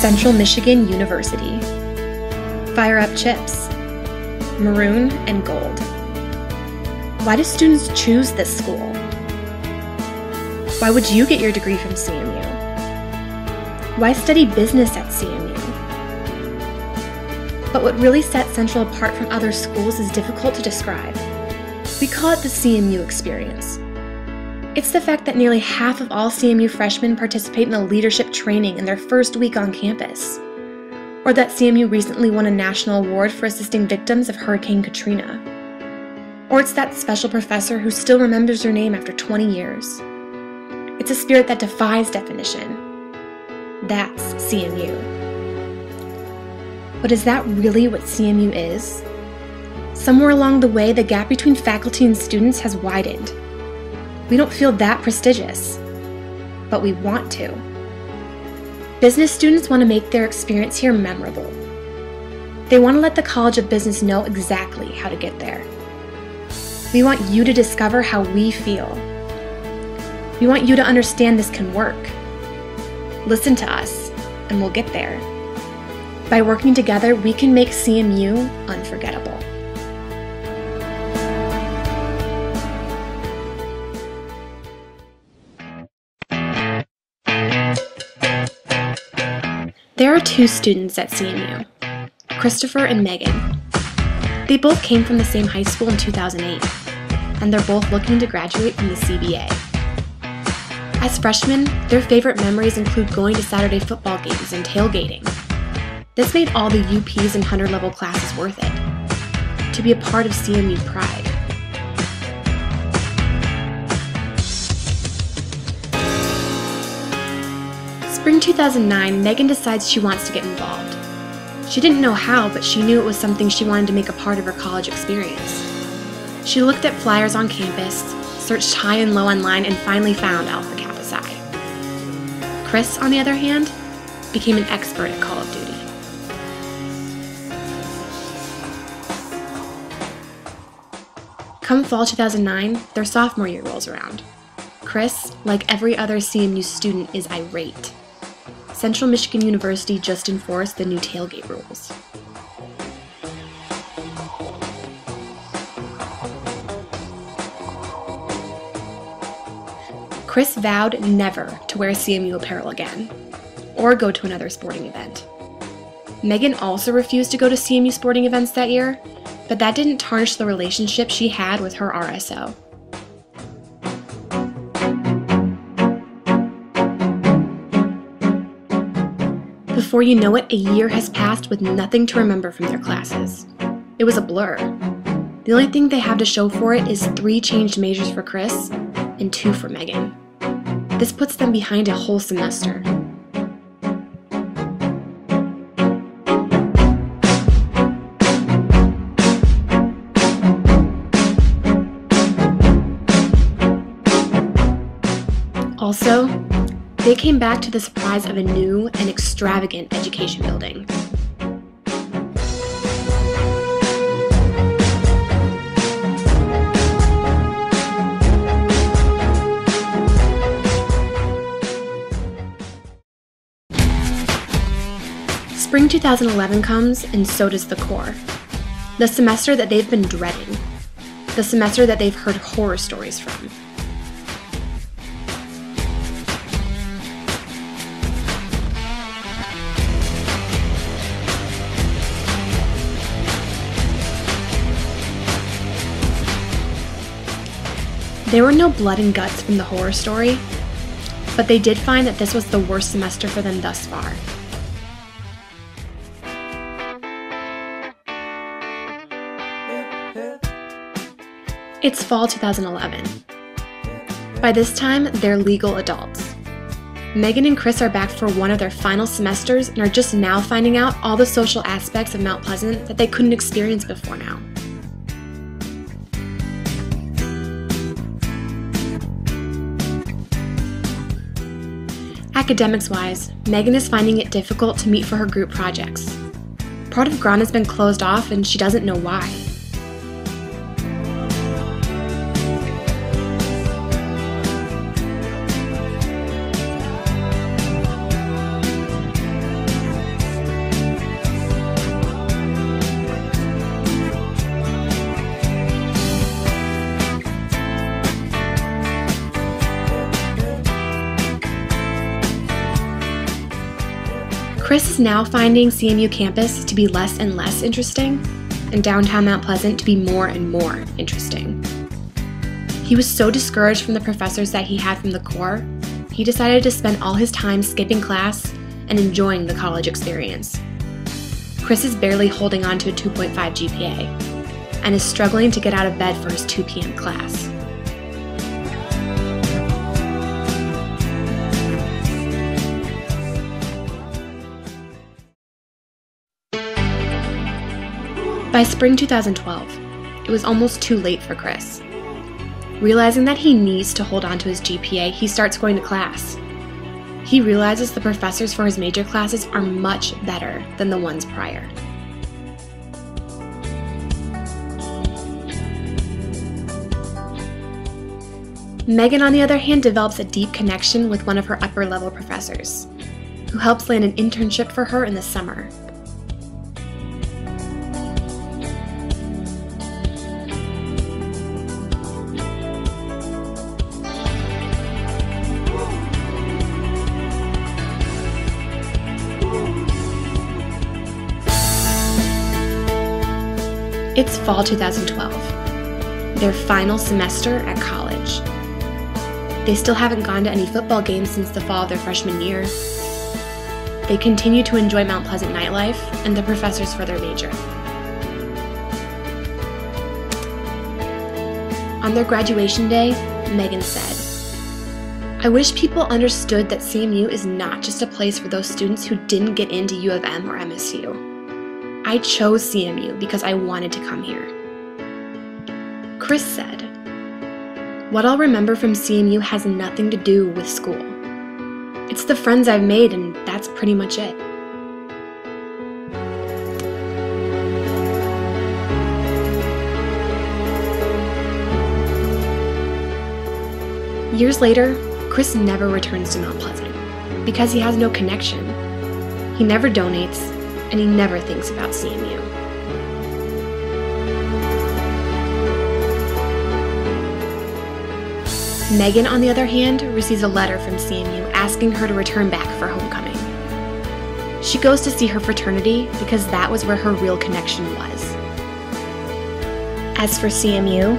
Central Michigan University. Fire up chips. Maroon and gold. Why do students choose this school? Why would you get your degree from CMU? Why study business at CMU? But what really sets Central apart from other schools is difficult to describe. We call it the CMU experience. It's the fact that nearly half of all CMU freshmen participate in a leadership training in their first week on campus. Or that CMU recently won a national award for assisting victims of Hurricane Katrina. Or it's that special professor who still remembers your name after 20 years. It's a spirit that defies definition. That's CMU. But is that really what CMU is? Somewhere along the way, the gap between faculty and students has widened. We don't feel that prestigious, but we want to. Business students want to make their experience here memorable. They want to let the College of Business know exactly how to get there. We want you to discover how we feel. We want you to understand this can work. Listen to us, and we'll get there. By working together, we can make CMU unforgettable. There are two students at CMU, Christopher and Megan. They both came from the same high school in 2008, and they're both looking to graduate from the CBA. As freshmen, their favorite memories include going to Saturday football games and tailgating. This made all the UPs and 100-level classes worth it, to be a part of CMU pride. Spring 2009, Megan decides she wants to get involved. She didn't know how, but she knew it was something she wanted to make a part of her college experience. She looked at flyers on campus, searched high and low online, and finally found Alpha Kappa Psi. Chris, on the other hand, became an expert at Call of Duty. Come fall 2009, their sophomore year rolls around. Chris, like every other CMU student, is irate. Central Michigan University just enforced the new tailgate rules. Chris vowed never to wear CMU apparel again, or go to another sporting event. Megan also refused to go to CMU sporting events that year, but that didn't tarnish the relationship she had with her RSO. Before you know it, a year has passed with nothing to remember from their classes. It was a blur. The only thing they have to show for it is 3 changed majors for Chris and 2 for Megan. This puts them behind a whole semester. Also, they came back to the surprise of a new and extravagant education building. Spring 2011 comes, and so does the core. The semester that they've been dreading. The semester that they've heard horror stories from. There were no blood and guts from the horror story, but they did find that this was the worst semester for them thus far. It's fall 2011. By this time, they're legal adults. Megan and Chris are back for one of their final semesters and are just now finding out all the social aspects of Mount Pleasant that they couldn't experience before now. Academics-wise, Megan is finding it difficult to meet for her group projects. Part of ground has been closed off and she doesn't know why. Chris is now finding CMU campus to be less and less interesting, and downtown Mount Pleasant to be more and more interesting. He was so discouraged from the professors that he had from the Corps, he decided to spend all his time skipping class and enjoying the college experience. Chris is barely holding on to a 2.5 GPA and is struggling to get out of bed for his 2 p.m. class. By spring 2012, it was almost too late for Chris. Realizing that he needs to hold on to his GPA, he starts going to class. He realizes the professors for his major classes are much better than the ones prior. Megan, on the other hand, develops a deep connection with one of her upper-level professors, who helps land an internship for her in the summer. It's fall 2012, their final semester at college. They still haven't gone to any football games since the fall of their freshman year. They continue to enjoy Mount Pleasant nightlife and the professors for their major. On their graduation day, Megan said, "I wish people understood that CMU is not just a place for those students who didn't get into U of M or MSU. I chose CMU because I wanted to come here." Chris said, "What I'll remember from CMU has nothing to do with school. It's the friends I've made, and that's pretty much it." Years later, Chris never returns to Mount Pleasant because he has no connection. He never donates, and he never thinks about CMU. Megan, on the other hand, receives a letter from CMU asking her to return back for homecoming. She goes to see her fraternity because that was where her real connection was. As for CMU,